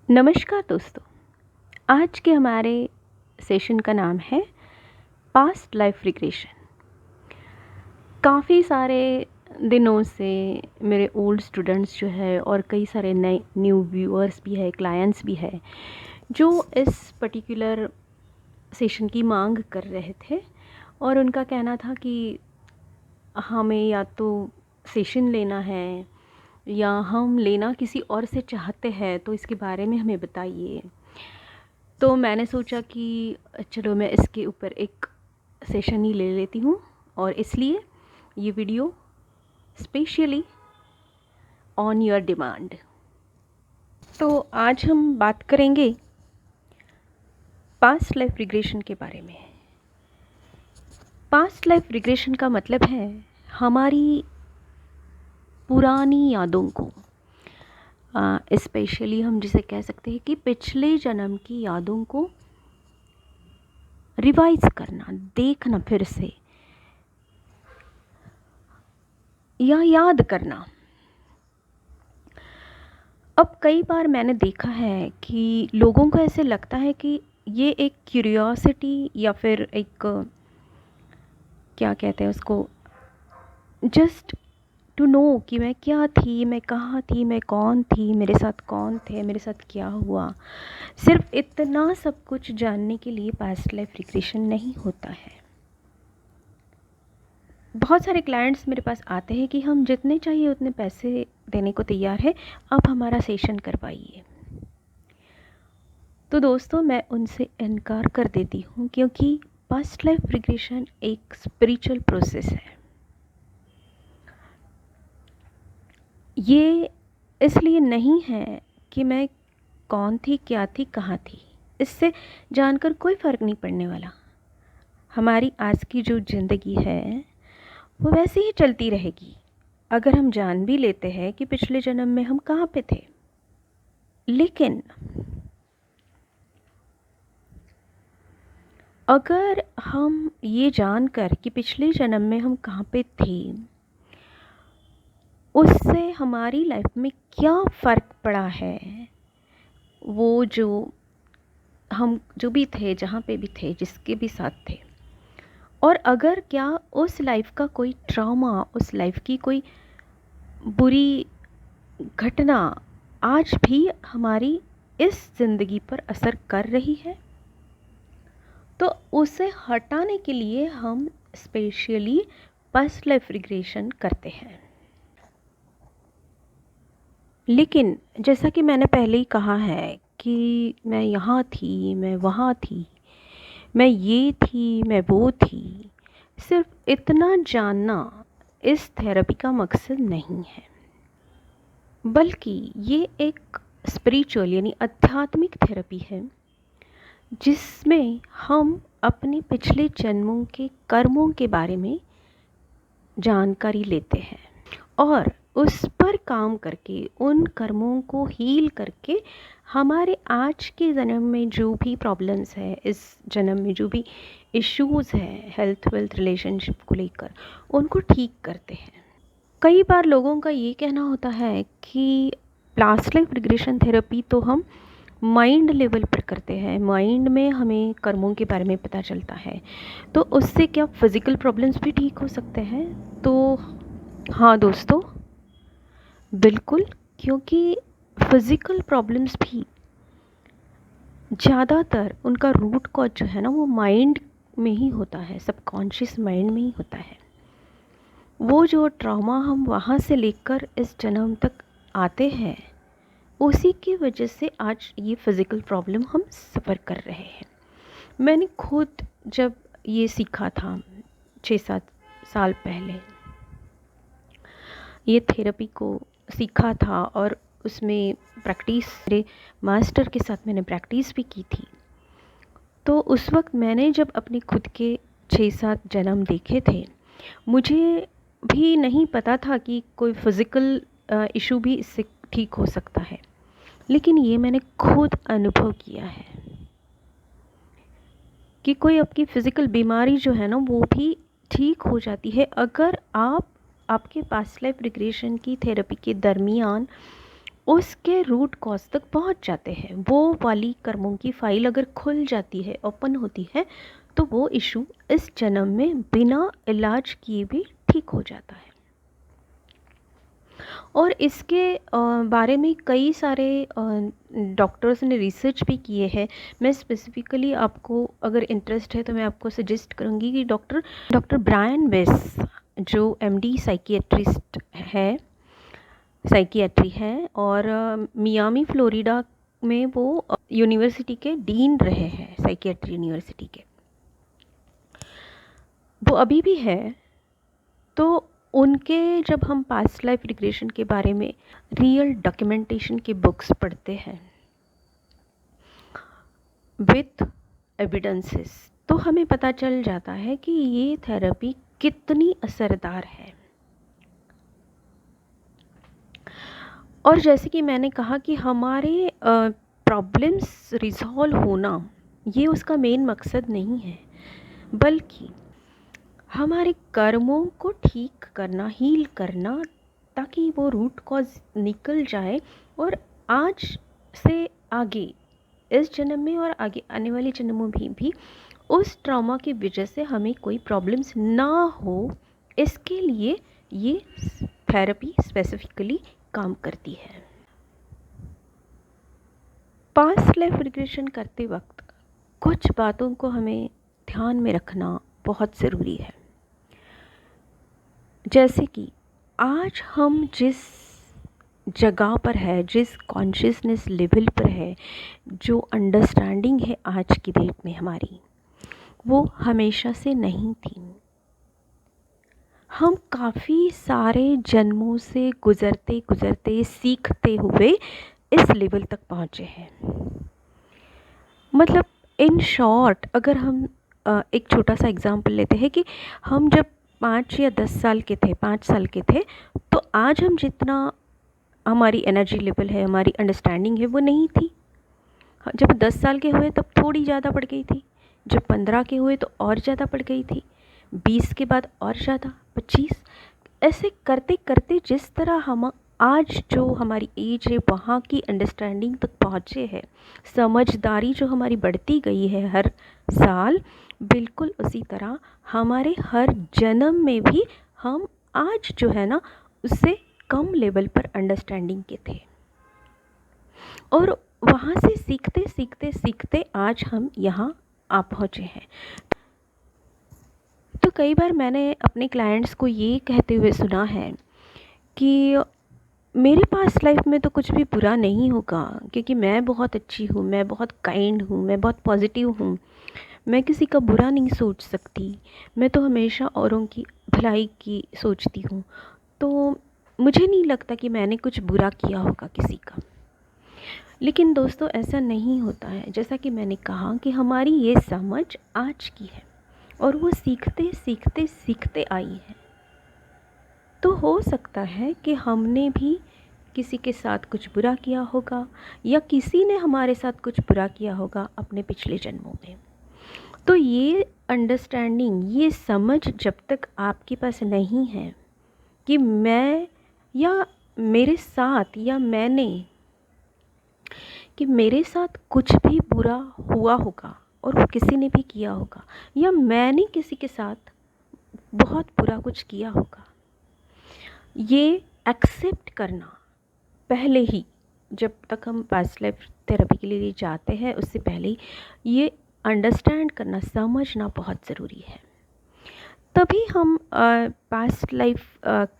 नमस्कार दोस्तों। आज के हमारे सेशन का नाम है पास्ट लाइफ रिग्रेशन। काफ़ी सारे दिनों से मेरे ओल्ड स्टूडेंट्स जो है और कई सारे नए न्यू व्यूअर्स भी है, क्लाइंट्स भी है, जो इस पर्टिकुलर सेशन की मांग कर रहे थे और उनका कहना था कि हमें या तो सेशन लेना है या हम लेना किसी और से चाहते हैं, तो इसके बारे में हमें बताइए। तो मैंने सोचा कि चलो मैं इसके ऊपर एक सेशन ही ले लेती हूँ और इसलिए ये video specially on your demand. तो आज हम बात करेंगे पास्ट लाइफ रिग्रेशन के बारे में। पास्ट लाइफ रिग्रेशन का मतलब है हमारी पुरानी यादों को, स्पेशली हम जिसे कह सकते हैं कि पिछले जन्म की यादों को रिवाइज करना, देखना फिर से या याद करना। अब कई बार मैंने देखा है कि लोगों को ऐसे लगता है कि ये एक क्यूरियोसिटी या फिर एक क्या कहते हैं उसको, जस्ट टू नो कि मैं क्या थी, मैं कहाँ थी, मैं कौन थी, मेरे साथ कौन थे, मेरे साथ क्या हुआ। सिर्फ इतना सब कुछ जानने के लिए पास्ट लाइफ रिग्रेशन नहीं होता है। बहुत सारे क्लाइंट्स मेरे पास आते हैं कि हम जितने चाहिए उतने पैसे देने को तैयार है, अब हमारा सेशन करवाइए। तो दोस्तों, मैं उनसे इनकार कर देती हूँ, क्योंकि पास्ट लाइफ रिग्रेशन एक स्पिरिचुअल प्रोसेस है। ये इसलिए नहीं है कि मैं कौन थी, क्या थी, कहाँ थी। इससे जानकर कोई फ़र्क नहीं पड़ने वाला। हमारी आज की जो ज़िंदगी है वो वैसे ही चलती रहेगी अगर हम जान भी लेते हैं कि पिछले जन्म में हम कहाँ पे थे। लेकिन अगर हम ये जानकर कि पिछले जन्म में हम कहाँ पे थे, उससे हमारी लाइफ में क्या फ़र्क पड़ा है, वो जो हम जो भी थे, जहाँ पे भी थे, जिसके भी साथ थे, और अगर क्या उस लाइफ का कोई ट्रॉमा, उस लाइफ की कोई बुरी घटना आज भी हमारी इस ज़िंदगी पर असर कर रही है, तो उसे हटाने के लिए हम स्पेशली पास्ट लाइफ रिग्रेशन करते हैं। लेकिन जैसा कि मैंने पहले ही कहा है कि मैं यहाँ थी, मैं वहाँ थी, मैं ये थी, मैं वो थी, सिर्फ इतना जानना इस थेरेपी का मकसद नहीं है, बल्कि ये एक स्पिरिचुअल यानी आध्यात्मिक थेरेपी है, जिसमें हम अपने पिछले जन्मों के कर्मों के बारे में जानकारी लेते हैं और उस पर काम करके, उन कर्मों को हील करके, हमारे आज के जन्म में जो भी प्रॉब्लम्स है, इस जन्म में जो भी इश्यूज़ है हेल्थ वेल्थ रिलेशनशिप को लेकर, उनको ठीक करते हैं। कई बार लोगों का ये कहना होता है कि पास्ट लाइफ रिग्रेशन थेरेपी तो हम माइंड लेवल पर करते हैं, माइंड में हमें कर्मों के बारे में पता चलता है, तो उससे क्या फ़िज़िकल प्रॉब्लम्स भी ठीक हो सकते हैं? तो हाँ दोस्तों, बिल्कुल, क्योंकि फ़िज़िकल प्रॉब्लम्स भी ज़्यादातर उनका रूट कॉज जो है ना, वो माइंड में ही होता है, सबकॉन्शियस माइंड में ही होता है। वो जो ट्रॉमा हम वहाँ से लेकर इस जन्म तक आते हैं, उसी की वजह से आज ये फ़िज़िकल प्रॉब्लम हम सफ़र कर रहे हैं। मैंने खुद जब ये सीखा था 6-7 साल पहले, ये थेरेपी को सीखा था और उसमें प्रैक्टिस, मेरे मास्टर के साथ मैंने प्रैक्टिस भी की थी। तो उस वक्त मैंने जब अपने खुद के 6-7 जन्म देखे थे, मुझे भी नहीं पता था कि कोई फ़िज़िकल इशू भी इससे ठीक हो सकता है, लेकिन ये मैंने खुद अनुभव किया है कि कोई आपकी फ़िज़िकल बीमारी जो है ना, वो भी ठीक हो जाती है अगर आप आपके पास्ट लाइफ रिग्रेशन की थेरेपी के दरमियान उसके रूट कॉज तक पहुंच जाते हैं। वो वाली कर्मों की फाइल अगर खुल जाती है, ओपन होती है, तो वो इशू इस जन्म में बिना इलाज किए भी ठीक हो जाता है। और इसके बारे में कई सारे डॉक्टर्स ने रिसर्च भी किए हैं। मैं स्पेसिफिकली आपको अगर इंटरेस्ट है तो मैं आपको सजेस्ट करूँगी कि डॉक्टर ब्रायन वेस, जो एमडी साइकियाट्री है और मियामी फ्लोरिडा में वो यूनिवर्सिटी के डीन रहे हैं, साइकियाट्री यूनिवर्सिटी के, वो अभी भी है। तो उनके जब हम पास्ट लाइफ रिग्रेशन के बारे में रियल डॉक्यूमेंटेशन की बुक्स पढ़ते हैं विथ एविडेंसेस, तो हमें पता चल जाता है कि ये थेरेपी कितनी असरदार है। और जैसे कि मैंने कहा कि हमारे प्रॉब्लम्स रिजॉल्व होना ये उसका मेन मकसद नहीं है, बल्कि हमारे कर्मों को ठीक करना, हील करना, ताकि वो रूट कॉज निकल जाए और आज से आगे इस जन्म में और आगे आने वाले जन्मों में भी उस ट्रॉमा की वजह से हमें कोई प्रॉब्लम्स ना हो। इसके लिए ये थेरेपी स्पेसिफिकली काम करती है। पास्ट लाइफ रिग्रेशन करते वक्त कुछ बातों को हमें ध्यान में रखना बहुत ज़रूरी है। जैसे कि आज हम जिस जगह पर है, जिस कॉन्शियसनेस लेवल पर है, जो अंडरस्टैंडिंग है आज की डेट में हमारी, वो हमेशा से नहीं थी। हम काफ़ी सारे जन्मों से गुज़रते गुज़रते सीखते हुए इस लेवल तक पहुँचे हैं। मतलब इन शॉर्ट अगर हम एक छोटा सा एग्जांपल लेते हैं कि हम जब 5 या 10 साल के थे, 5 साल के थे, तो आज हम जितना हमारी एनर्जी लेवल है, हमारी अंडरस्टैंडिंग है, वो नहीं थी। जब 10 साल के हुए तब थोड़ी ज़्यादा बढ़ गई थी, जब 15 के हुए तो और ज़्यादा बढ़ गई थी, 20 के बाद और ज़्यादा, 25, ऐसे करते करते जिस तरह हम आज जो हमारी एज है वहाँ की अंडरस्टैंडिंग तक पहुँचे हैं, समझदारी जो हमारी बढ़ती गई है हर साल, बिल्कुल उसी तरह हमारे हर जन्म में भी हम आज जो है ना उससे कम लेवल पर अंडरस्टैंडिंग के थे। और वहाँ से सीखते सीखते सीखते आज हम यहाँ आ पहुँचे हैं। तो कई बार मैंने अपने क्लाइंट्स को ये कहते हुए सुना है कि मेरे पास लाइफ में तो कुछ भी बुरा नहीं होगा, क्योंकि मैं बहुत अच्छी हूँ, मैं बहुत काइंड हूँ, मैं बहुत पॉजिटिव हूँ, मैं किसी का बुरा नहीं सोच सकती, मैं तो हमेशा औरों की भलाई की सोचती हूँ, तो मुझे नहीं लगता कि मैंने कुछ बुरा किया होगा किसी का। लेकिन दोस्तों ऐसा नहीं होता है। जैसा कि मैंने कहा कि हमारी ये समझ आज की है और वो सीखते सीखते सीखते आई है। तो हो सकता है कि हमने भी किसी के साथ कुछ बुरा किया होगा या किसी ने हमारे साथ कुछ बुरा किया होगा अपने पिछले जन्मों में। तो ये अंडरस्टैंडिंग, ये समझ जब तक आपके पास नहीं है कि मैं या मेरे साथ या मैंने, कि मेरे साथ कुछ भी बुरा हुआ होगा और वो किसी ने भी किया होगा, या मैंने किसी के साथ बहुत बुरा कुछ किया होगा, ये एक्सेप्ट करना पहले ही, जब तक हम पास्ट लाइफ थेरेपी के लिए जाते हैं उससे पहले ही ये अंडरस्टैंड करना, समझना बहुत ज़रूरी है। तभी हम पास्ट लाइफ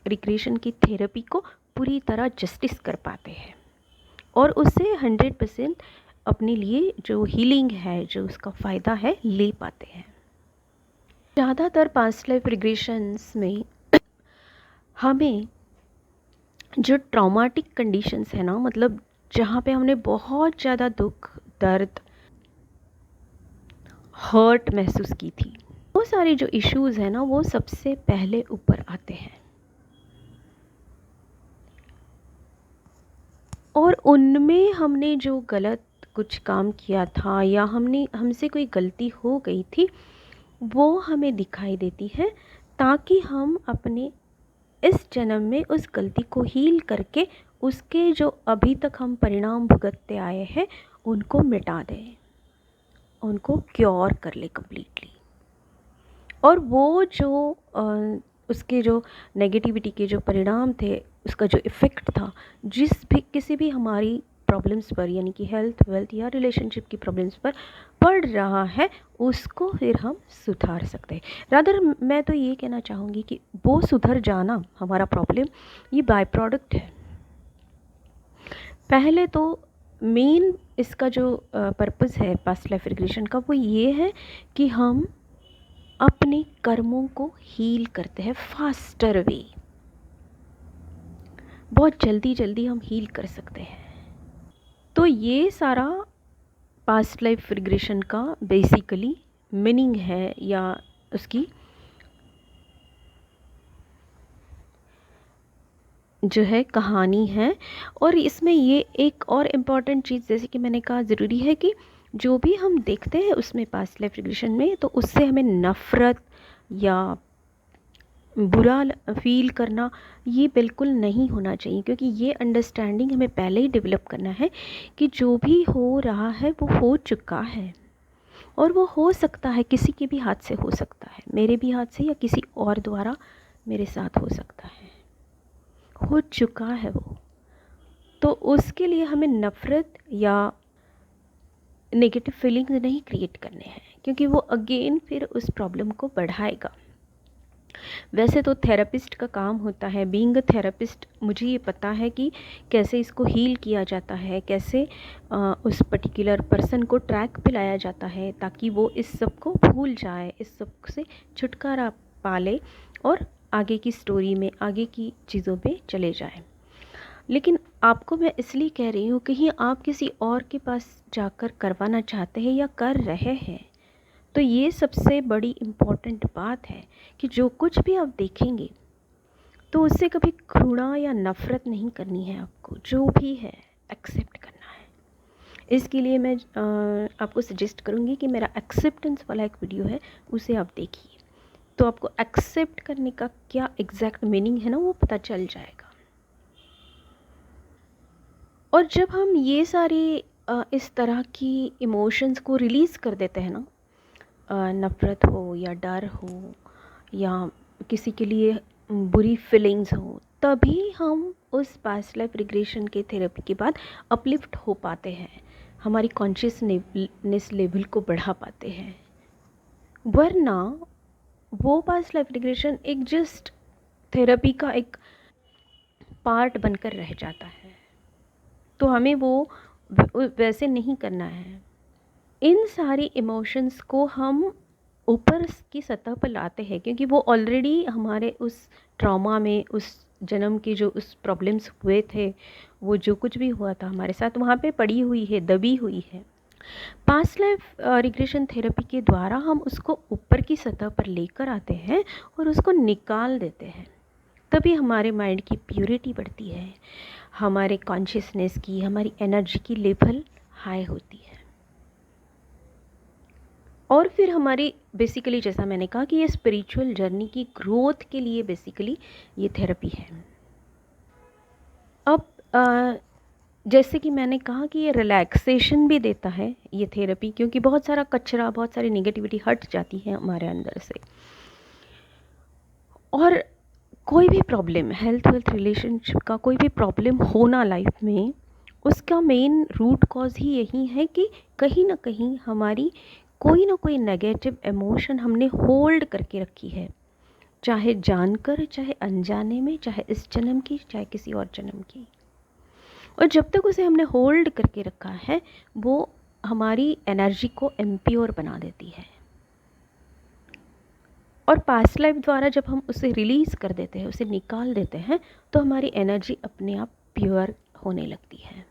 रिग्रेशन की थेरेपी को पूरी तरह जस्टिस कर पाते हैं और उससे 100% अपने लिए जो हीलिंग है, जो उसका फ़ायदा है, ले पाते हैं। ज़्यादातर पास्ट लाइफ रिग्रेशंस में हमें जो ट्रॉमाटिक कंडीशंस है ना, मतलब जहाँ पे हमने बहुत ज़्यादा दुख, दर्द, हर्ट महसूस की थी, वो सारे जो इश्यूज़ हैं ना वो सबसे पहले ऊपर आते हैं। और उनमें हमने जो गलत कुछ काम किया था या हमसे कोई गलती हो गई थी, वो हमें दिखाई देती है, ताकि हम अपने इस जन्म में उस गलती को हील करके उसके जो अभी तक हम परिणाम भुगतते आए हैं उनको मिटा दें, उनको क्योर कर ले कम्प्लीटली। और वो जो उसके जो नेगेटिविटी के जो परिणाम थे, उसका जो इफ़ेक्ट था जिस भी किसी भी हमारी प्रॉब्लम्स पर, यानी कि हेल्थ वेल्थ या रिलेशनशिप की प्रॉब्लम्स पर पड़ रहा है, उसको फिर हम सुधार सकते हैं। रादर मैं तो ये कहना चाहूँगी कि वो सुधर जाना हमारा प्रॉब्लम ये बाय प्रोडक्ट है। पहले तो मेन इसका जो पर्पस है पास्ट लाइफ रिग्रेशन का, वो ये है कि हम अपने कर्मों को हील करते हैं फास्टर वे, बहुत जल्दी जल्दी हम हील कर सकते हैं। तो ये सारा पास्ट लाइफ रिग्रेशन का बेसिकली मीनिंग है, या उसकी जो है कहानी है। और इसमें ये एक और इम्पॉर्टेंट चीज़, जैसे कि मैंने कहा, ज़रूरी है कि जो भी हम देखते हैं उसमें पास्ट लाइफ रिग्रेशन में, तो उससे हमें नफ़रत या बुरा फील करना ये बिल्कुल नहीं होना चाहिए, क्योंकि ये अंडरस्टैंडिंग हमें पहले ही डेवलप करना है कि जो भी हो रहा है वो हो चुका है, और वो हो सकता है किसी के भी हाथ से हो सकता है, मेरे भी हाथ से या किसी और द्वारा मेरे साथ हो सकता है, हो चुका है वो। तो उसके लिए हमें नफ़रत या नेगेटिव फीलिंग्स नहीं क्रिएट करने हैं, क्योंकि वो अगेन फिर उस प्रॉब्लम को बढ़ाएगा। वैसे तो थेरेपिस्ट का काम होता है, बीइंग अ थेरेपिस्ट मुझे ये पता है कि कैसे इसको हील किया जाता है, कैसे उस पर्टिकुलर पर्सन को ट्रैक पे लाया जाता है ताकि वो इस सब को भूल जाए, इस सब से छुटकारा पा ले और आगे की स्टोरी में, आगे की चीज़ों पे चले जाए। लेकिन आपको मैं इसलिए कह रही हूँ, कहीं आप किसी और के पास जाकर करवाना चाहते हैं या कर रहे हैं, तो ये सबसे बड़ी इम्पॉर्टेंट बात है कि जो कुछ भी आप देखेंगे तो उससे कभी घृणा या नफ़रत नहीं करनी है आपको, जो भी है एक्सेप्ट करना है। इसके लिए मैं आपको सजेस्ट करूँगी कि मेरा एक्सेप्टेंस वाला एक वीडियो है, उसे आप देखिए, तो आपको एक्सेप्ट करने का क्या एग्जैक्ट मीनिंग है ना, वो पता चल जाएगा। और जब हम ये सारी इस तरह की इमोशंस को रिलीज़ कर देते हैं ना, नफ़रत हो या डर हो या किसी के लिए बुरी फीलिंग्स हो, तभी हम उस पास्ट लाइफ रिग्रेशन के थेरेपी के बाद अपलिफ्ट हो पाते हैं, हमारी कॉन्शियसनेस लेवल को बढ़ा पाते हैं। वरना वो पास्ट लाइफ रिग्रेशन एक जस्ट थेरेपी का एक पार्ट बनकर रह जाता है। तो हमें वो वैसे नहीं करना है। इन सारी इमोशंस को हम ऊपर की सतह पर लाते हैं, क्योंकि वो ऑलरेडी हमारे उस ट्रॉमा में, उस जन्म के जो उस प्रॉब्लम्स हुए थे, वो जो कुछ भी हुआ था हमारे साथ, वहाँ पे पड़ी हुई है, दबी हुई है। पास्ट लाइफ रिग्रेशन थेरेपी के द्वारा हम उसको ऊपर की सतह पर लेकर आते हैं और उसको निकाल देते हैं। तभी हमारे माइंड की प्योरिटी बढ़ती है, हमारे कॉन्शियसनेस की, हमारी एनर्जी की लेवल हाई होती है। और फिर हमारी बेसिकली, जैसा मैंने कहा कि ये स्पिरिचुअल जर्नी की ग्रोथ के लिए बेसिकली ये थेरेपी है। अब जैसे कि मैंने कहा कि ये रिलैक्सेशन भी देता है ये थेरेपी, क्योंकि बहुत सारा कचरा, बहुत सारी नेगेटिविटी हट जाती है हमारे अंदर से। और कोई भी प्रॉब्लम, हेल्थ वेल्थ रिलेशनशिप का कोई भी प्रॉब्लम होना लाइफ में, उसका मेन रूट कॉज ही यही है कि कहीं ना कहीं हमारी कोई ना कोई नेगेटिव इमोशन हमने होल्ड करके रखी है, चाहे जानकर, चाहे अनजाने में, चाहे इस जन्म की, चाहे किसी और जन्म की। और जब तक उसे हमने होल्ड करके रखा है, वो हमारी एनर्जी को इम्प्योर बना देती है। और पास्ट लाइफ द्वारा जब हम उसे रिलीज़ कर देते हैं, उसे निकाल देते हैं, तो हमारी एनर्जी अपने आप प्योर होने लगती है।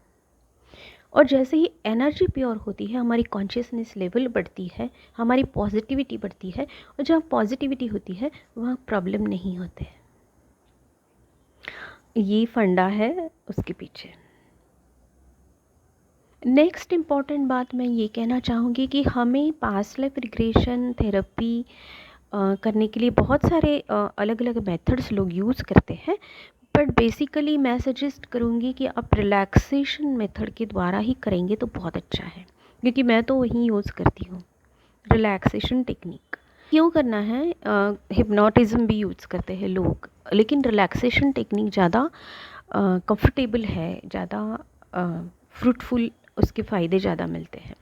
और जैसे ही एनर्जी प्योर होती है, हमारी कॉन्शियसनेस लेवल बढ़ती है, हमारी पॉजिटिविटी बढ़ती है, और जहाँ पॉजिटिविटी होती है वहाँ प्रॉब्लम नहीं होते। ये फंडा है उसके पीछे। नेक्स्ट इम्पॉर्टेंट बात मैं ये कहना चाहूँगी कि हमें पास्ट लाइफ रिग्रेशन थेरेपी करने के लिए बहुत सारे अलग अलग मेथड्स लोग यूज़ करते हैं, बट बेसिकली मैं सजेस्ट करूँगी कि आप रिलैक्सेशन मेथड के द्वारा ही करेंगे तो बहुत अच्छा है, क्योंकि मैं तो वही यूज़ करती हूँ, रिलैक्सेशन टेक्निक। क्यों करना है, हिप्नोटिज़म भी यूज़ करते हैं लोग, लेकिन रिलैक्सेशन टेक्निक ज़्यादा कंफर्टेबल है, ज़्यादा फ्रूटफुल, उसके फ़ायदे ज़्यादा मिलते हैं।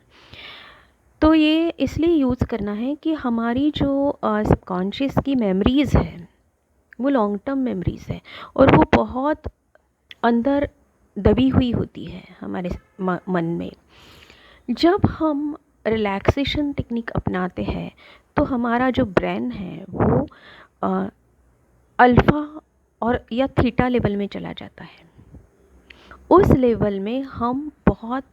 तो ये इसलिए यूज़ करना है कि हमारी जो सबकॉन्शियस की मेमोरीज़ है वो लॉन्ग टर्म मेमोरीज़ है, और वो बहुत अंदर दबी हुई होती है हमारे मन में। जब हम रिलैक्सेशन टेक्निक अपनाते हैं तो हमारा जो ब्रेन है वो अल्फ़ा और या थीटा लेवल में चला जाता है। उस लेवल में हम बहुत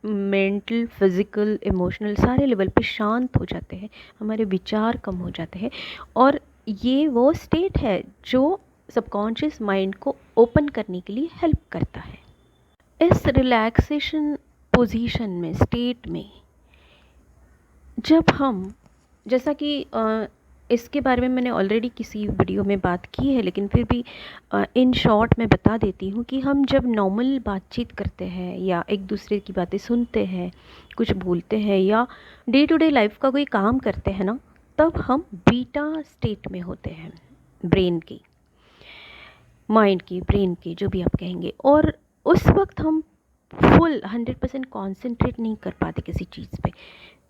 मेंटल, फिज़िकल, इमोशनल सारे लेवल पे शांत हो जाते हैं, हमारे विचार कम हो जाते हैं, और ये वो स्टेट है जो सबकॉन्शियस माइंड को ओपन करने के लिए हेल्प करता है। इस रिलैक्सेशन पोजीशन में, स्टेट में, जब हम, जैसा कि इसके बारे में मैंने ऑलरेडी किसी वीडियो में बात की है, लेकिन फिर भी इन शॉर्ट मैं बता देती हूँ कि हम जब नॉर्मल बातचीत करते हैं या एक दूसरे की बातें सुनते हैं, कुछ बोलते हैं या डे टू डे लाइफ का कोई काम करते हैं ना, तब हम बीटा स्टेट में होते हैं, ब्रेन की, माइंड की, ब्रेन की, जो भी आप कहेंगे। और उस वक्त हम फुल 100% कॉन्सेंट्रेट नहीं कर पाते किसी चीज़ पे।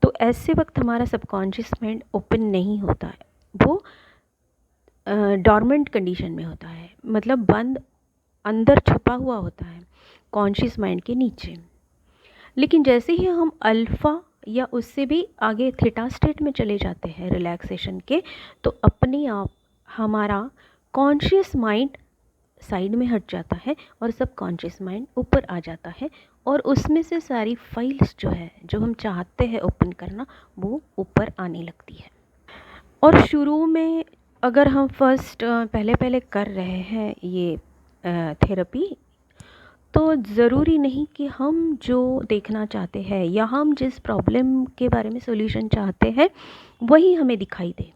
तो ऐसे वक्त हमारा सबकॉन्शियस माइंड ओपन नहीं होता है, वो डॉर्मेंट कंडीशन में होता है, मतलब बंद, अंदर छुपा हुआ होता है कॉन्शियस माइंड के नीचे। लेकिन जैसे ही हम अल्फ़ा या उससे भी आगे थीटा स्टेट में चले जाते हैं रिलैक्सेशन के, तो अपने आप हमारा कॉन्शियस माइंड साइड में हट जाता है और सब कॉन्शियस माइंड ऊपर आ जाता है, और उसमें से सारी फाइल्स जो है, जो हम चाहते हैं ओपन करना, वो ऊपर आने लगती है। और शुरू में अगर हम फर्स्ट पहले पहले कर रहे हैं ये थेरेपी, तो ज़रूरी नहीं कि हम जो देखना चाहते हैं या हम जिस प्रॉब्लम के बारे में सॉल्यूशन चाहते हैं वही हमें दिखाई दे,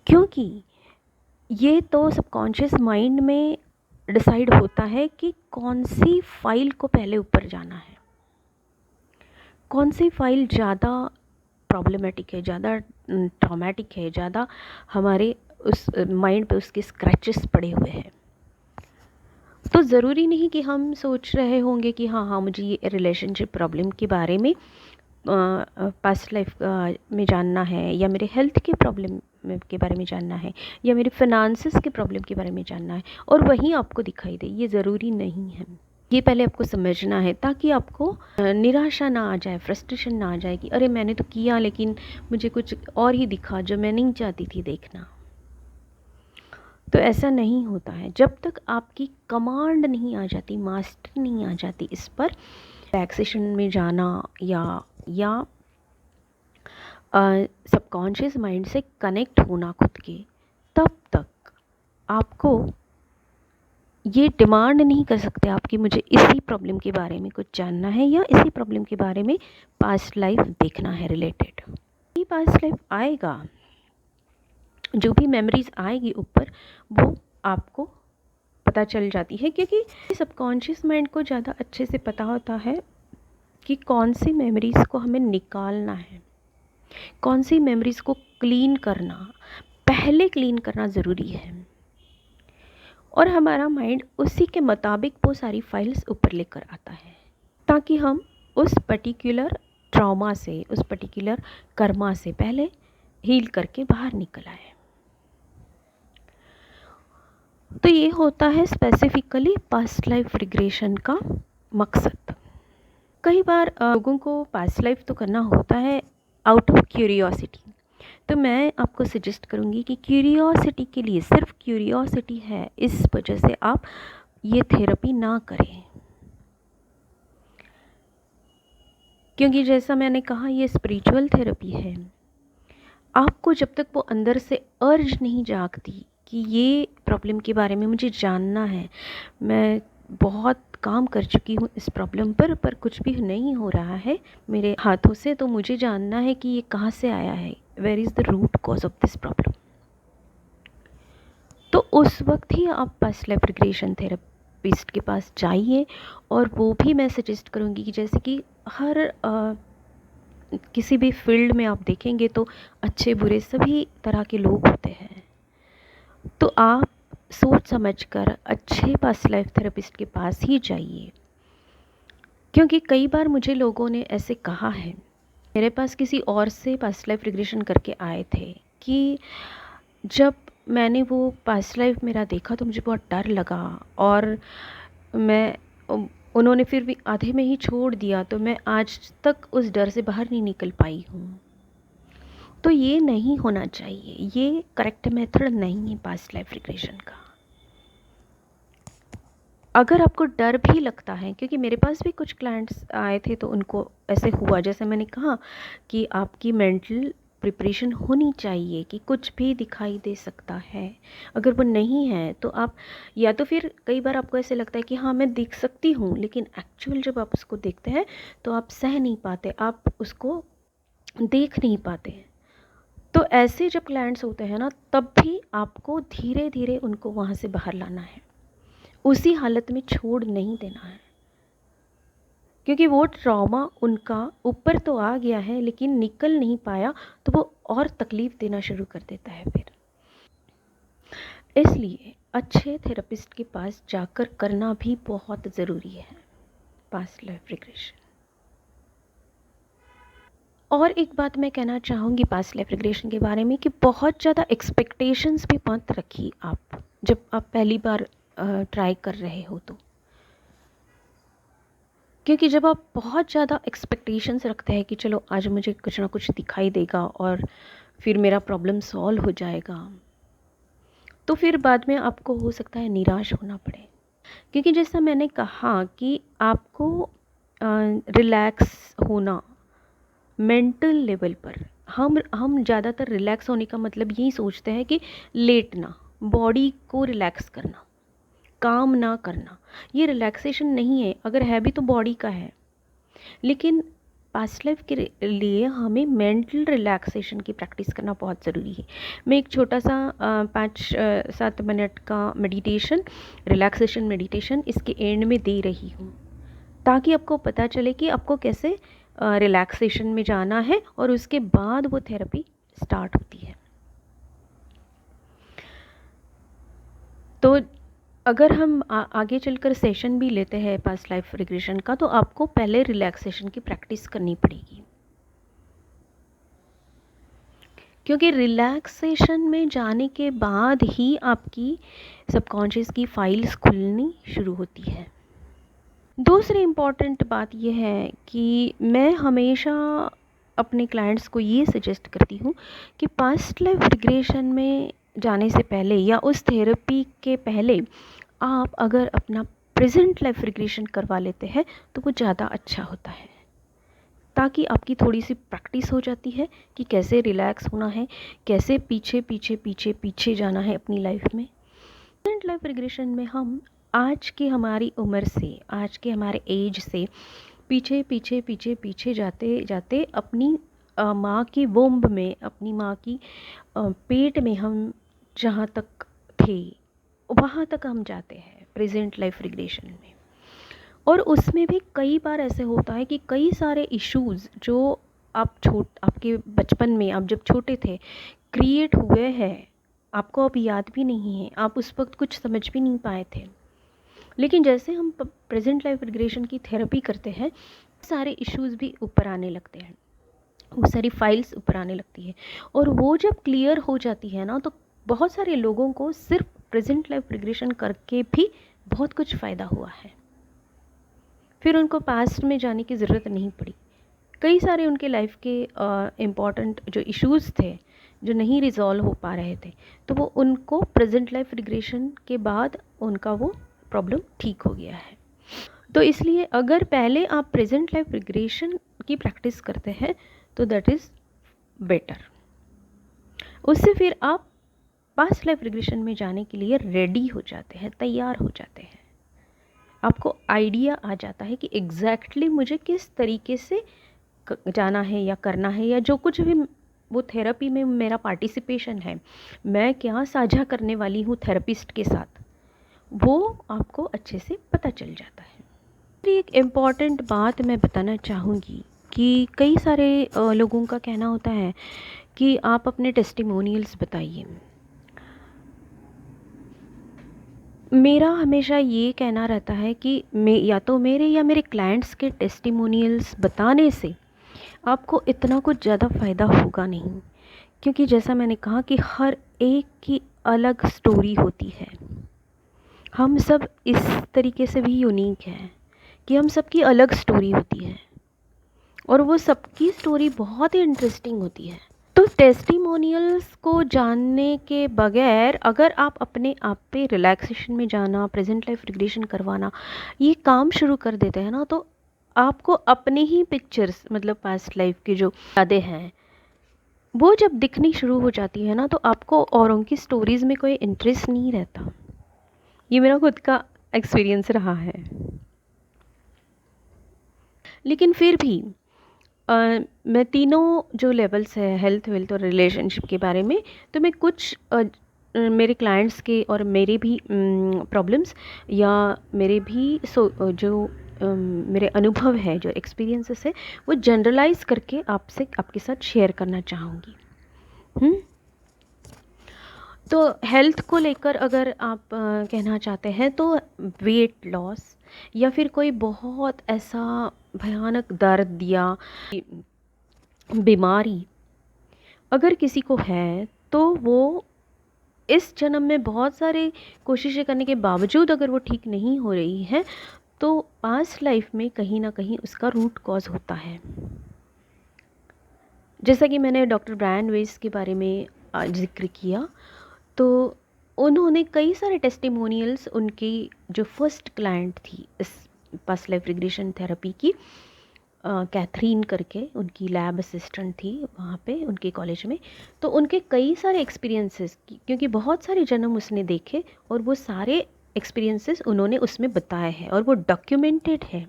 क्योंकि ये तो सबकॉन्शियस माइंड में डिसाइड होता है कि कौन सी फाइल को पहले ऊपर जाना है, कौन सी फाइल ज़्यादा प्रॉब्लमेटिक है, ज़्यादा ट्रॉमेटिक है, ज़्यादा हमारे उस माइंड पे उसके स्क्रैचेस पड़े हुए हैं। तो ज़रूरी नहीं कि हम सोच रहे होंगे कि हाँ हाँ मुझे ये रिलेशनशिप प्रॉब्लम के बारे में पास्ट लाइफ में जानना है, या मेरे हेल्थ के प्रॉब्लम के बारे में जानना है, या मेरे फाइनेंसेस के प्रॉब्लम के बारे में जानना है, और वहीं आपको दिखाई दे। ये ज़रूरी नहीं है, ये पहले आपको समझना है, ताकि आपको निराशा ना आ जाए, फ्रस्ट्रेशन ना आ जाए कि अरे मैंने तो किया लेकिन मुझे कुछ और ही दिखा जो मैं नहीं चाहती थी देखना। तो ऐसा नहीं होता है, जब तक आपकी कमांड नहीं आ जाती, मास्टर नहीं आ जाती इस पर, रिलैक्सेशन में जाना या सबकॉन्शियस माइंड से कनेक्ट होना खुद के, तब तक आपको ये डिमांड नहीं कर सकते आप कि मुझे इसी प्रॉब्लम के बारे में कुछ जानना है या इसी प्रॉब्लम के बारे में पास्ट लाइफ देखना है रिलेटेड। ये पास्ट लाइफ आएगा, जो भी मेमोरीज आएगी ऊपर, वो आपको पता चल जाती है, क्योंकि सबकॉन्शियस माइंड को ज़्यादा अच्छे से पता होता है कि कौन सी मेमोरीज़ को हमें निकालना है, कौन सी मेमोरीज़ को क्लीन करना, पहले क्लीन करना ज़रूरी है। और हमारा माइंड उसी के मुताबिक वो सारी फाइल्स ऊपर लेकर आता है, ताकि हम उस पर्टिकुलर ट्रॉमा से, उस पर्टिकुलर कर्मा से पहले हील करके बाहर निकल आए। तो ये होता है स्पेसिफिकली पास्ट लाइफ रिग्रेशन का मकसद। कई बार लोगों को पास्ट लाइफ तो करना होता है आउट ऑफ क्यूरियोसिटी, तो मैं आपको सजेस्ट करूँगी कि क्यूरियोसिटी के लिए, सिर्फ क्यूरियोसिटी है इस वजह से आप ये थेरेपी ना करें, क्योंकि जैसा मैंने कहा ये स्पिरिचुअल थेरेपी है। आपको जब तक वो अंदर से अर्ज नहीं जागती कि ये प्रॉब्लम के बारे में मुझे जानना है, मैं बहुत काम कर चुकी हूँ इस प्रॉब्लम पर कुछ भी नहीं हो रहा है मेरे हाथों से, तो मुझे जानना है कि ये कहाँ से आया है, where is the root cause of this problem. तो उस वक्त ही आप पास्ट लाइफ रिग्रेशन थेरेपिस्ट के पास जाइए। और वो भी मैं सजेस्ट करूँगी कि जैसे कि हर किसी भी फील्ड में आप देखेंगे तो अच्छे बुरे सभी तरह के लोग होते हैं। तो आप सोच समझकर अच्छे पास्ट लाइफ थेरेपिस्ट के पास ही जाइए। क्योंकि कई बार मुझे लोगों ने ऐसे कहा है, मेरे पास किसी और से पास्ट लाइफ रिग्रेशन करके आए थे कि जब मैंने वो पास्ट लाइफ मेरा देखा तो मुझे बहुत डर लगा, और मैं उन्होंने फिर भी आधे में ही छोड़ दिया, तो मैं आज तक उस डर से बाहर नहीं निकल पाई हूँ। तो ये नहीं होना चाहिए, ये करेक्ट मेथड नहीं है पास्ट लाइफ रिग्रेशन का। अगर आपको डर भी लगता है, क्योंकि मेरे पास भी कुछ क्लाइंट्स आए थे तो उनको ऐसे हुआ, जैसे मैंने कहा कि आपकी मेंटल प्रिपरेशन होनी चाहिए कि कुछ भी दिखाई दे सकता है। अगर वो नहीं है तो आप, या तो फिर कई बार आपको ऐसे लगता है कि हाँ मैं देख सकती हूँ, लेकिन एक्चुअल जब आप उसको देखते हैं तो आप सह नहीं पाते, आप उसको देख नहीं पाते। तो ऐसे जब क्लाइंट्स होते हैं ना, तब भी आपको धीरे धीरे उनको वहाँ से बाहर लाना है, उसी हालत में छोड़ नहीं देना है। क्योंकि वो ट्रॉमा उनका ऊपर तो आ गया है लेकिन निकल नहीं पाया, तो वो और तकलीफ़ देना शुरू कर देता है फिर। इसलिए अच्छे थेरेपिस्ट के पास जाकर करना भी बहुत ज़रूरी है पास्ट लाइफ रिग्रेशन। और एक बात मैं कहना चाहूँगी पास्ट लाइफ रिग्रेशन के बारे में कि बहुत ज़्यादा एक्सपेक्टेशंस भी मत रखिए आप, जब आप पहली बार ट्राई कर रहे हो तो। क्योंकि जब आप बहुत ज़्यादा एक्सपेक्टेशंस रखते हैं कि चलो आज मुझे कुछ ना कुछ दिखाई देगा और फिर मेरा प्रॉब्लम सॉल्व हो जाएगा, तो फिर बाद में आपको हो सकता है निराश होना पड़े। क्योंकि जैसा मैंने कहा कि आपको रिलैक्स होना मेंटल लेवल पर, हम ज़्यादातर रिलैक्स होने का मतलब यही सोचते हैं कि लेटना, बॉडी को रिलैक्स करना, काम ना करना। ये रिलैक्सेशन नहीं है, अगर है भी तो बॉडी का है। लेकिन पास्ट लाइफ के लिए हमें मेंटल रिलैक्सेशन की प्रैक्टिस करना बहुत ज़रूरी है। मैं एक छोटा सा 5-7 मिनट का मेडिटेशन, रिलैक्सेशन मेडिटेशन इसके एंड में दे रही हूँ, ताकि आपको पता चले कि आपको कैसे रिलैक्सेशन में जाना है, और उसके बाद वो थेरेपी स्टार्ट होती है। तो अगर हम आगे चलकर सेशन भी लेते हैं पास्ट लाइफ रिग्रेशन का, तो आपको पहले रिलैक्सेशन की प्रैक्टिस करनी पड़ेगी। क्योंकि रिलैक्सेशन में जाने के बाद ही आपकी सबकॉन्शियस की फाइल्स खुलनी शुरू होती है। दूसरी इम्पॉर्टेंट बात यह है कि मैं हमेशा अपने क्लाइंट्स को ये सजेस्ट करती हूँ कि पास्ट लाइफ रिग्रेशन में जाने से पहले या उस थेरेपी के पहले आप अगर अपना प्रेजेंट लाइफ रिग्रेशन करवा लेते हैं तो वो ज़्यादा अच्छा होता है, ताकि आपकी थोड़ी सी प्रैक्टिस हो जाती है कि कैसे रिलैक्स होना है, कैसे पीछे पीछे पीछे पीछे जाना है अपनी लाइफ में। प्रेजेंट लाइफ रिग्रेशन में हम आज की हमारी उम्र से, आज के हमारे एज से पीछे पीछे पीछे पीछे जाते जाते अपनी माँ की वोम्ब में, अपनी माँ की पेट में हम जहाँ तक थे वहाँ तक हम जाते हैं प्रेजेंट लाइफ रिग्रेशन में। और उसमें भी कई बार ऐसे होता है कि कई सारे इश्यूज़ जो आपके बचपन में, आप जब छोटे थे, क्रिएट हुए हैं, आपको अब याद भी नहीं है, आप उस वक्त कुछ समझ भी नहीं पाए थे। लेकिन जैसे हम प्रेजेंट लाइफ रिग्रेशन की थेरेपी करते हैं, सारे इश्यूज़ भी ऊपर आने लगते हैं, वो सारी फाइल्स ऊपर आने लगती है। और वो जब क्लियर हो जाती है ना, तो बहुत सारे लोगों को सिर्फ प्रेजेंट लाइफ रिग्रेशन करके भी बहुत कुछ फ़ायदा हुआ है, फिर उनको पास्ट में जाने की ज़रूरत नहीं पड़ी। कई सारे उनके लाइफ के इम्पॉर्टेंट जो इश्यूज़ थे, जो नहीं रिजॉल्व हो पा रहे थे, तो वो उनको प्रेजेंट लाइफ रिग्रेशन के बाद उनका वो प्रॉब्लम ठीक हो गया है। तो इसलिए अगर पहले आप प्रेजेंट लाइफ रिग्रेशन की प्रैक्टिस करते हैं तो दैट इज़ बेटर। उससे फिर आप पास्ट लाइफ रिग्रेशन में जाने के लिए रेडी हो जाते हैं, तैयार हो जाते हैं। आपको आइडिया आ जाता है कि एग्जैक्टली मुझे किस तरीके से जाना है या करना है, या जो कुछ भी वो थेरेपी में मेरा पार्टिसिपेशन है, मैं क्या साझा करने वाली हूँ थेरेपिस्ट के साथ, वो आपको अच्छे से पता चल जाता है। फिर एक इम्पॉर्टेंट बात मैं बताना चाहूँगी कि कई सारे लोगों का कहना होता है कि आप अपने टेस्टिमोनियल्स बताइए। मेरा हमेशा ये कहना रहता है कि या तो मेरे या मेरे क्लाइंट्स के टेस्टिमोनियल्स बताने से आपको इतना कुछ ज़्यादा फ़ायदा होगा नहीं, क्योंकि जैसा मैंने कहा कि हर एक की अलग स्टोरी होती है। हम सब इस तरीके से भी यूनिक हैं कि हम सबकी अलग स्टोरी होती है और वो सबकी स्टोरी बहुत ही इंटरेस्टिंग होती है। तो टेस्टिमोनियल्स को जानने के बगैर अगर आप अपने आप पे रिलैक्सेशन में जाना, प्रेजेंट लाइफ रिग्रेशन करवाना, ये काम शुरू कर देते हैं ना, तो आपको अपने ही पिक्चर्स, मतलब पास्ट लाइफ की जो यादें हैं, वो जब दिखनी शुरू हो जाती है ना, तो आपको औरों की स्टोरीज़ में कोई इंटरेस्ट नहीं रहता। ये मेरा खुद का एक्सपीरियंस रहा है। लेकिन फिर भी मैं तीनों जो लेवल्स है, हेल्थ, वेल्थ और रिलेशनशिप के बारे में, तो मैं कुछ मेरे क्लाइंट्स के और मेरे भी प्रॉब्लम्स या मेरे भी जो मेरे अनुभव है, जो एक्सपीरियंसेस है, वो जनरलाइज करके आपके साथ शेयर करना चाहूँगी। तो हेल्थ को लेकर अगर आप कहना चाहते हैं तो वेट लॉस या फिर कोई बहुत ऐसा भयानक दर्द या बीमारी अगर किसी को है, तो वो इस जन्म में बहुत सारे कोशिशें करने के बावजूद अगर वो ठीक नहीं हो रही है, तो पास्ट लाइफ में कहीं ना कहीं उसका रूट कॉज होता है। जैसा कि मैंने डॉक्टर ब्रायन वेस के बारे में जिक्र किया, तो उन्होंने कई सारे टेस्टिमोनियल्स, उनकी जो फर्स्ट क्लाइंट थी इस पास्ट लाइफ रिग्रेशन थेरेपी की, कैथरीन करके उनकी लैब असिस्टेंट थी वहाँ पे उनके कॉलेज में, तो उनके कई सारे एक्सपीरियंसेस, क्योंकि बहुत सारे जन्म उसने देखे और वो सारे एक्सपीरियंसेस उन्होंने उसमें बताए हैं और वो डॉक्यूमेंटेड है।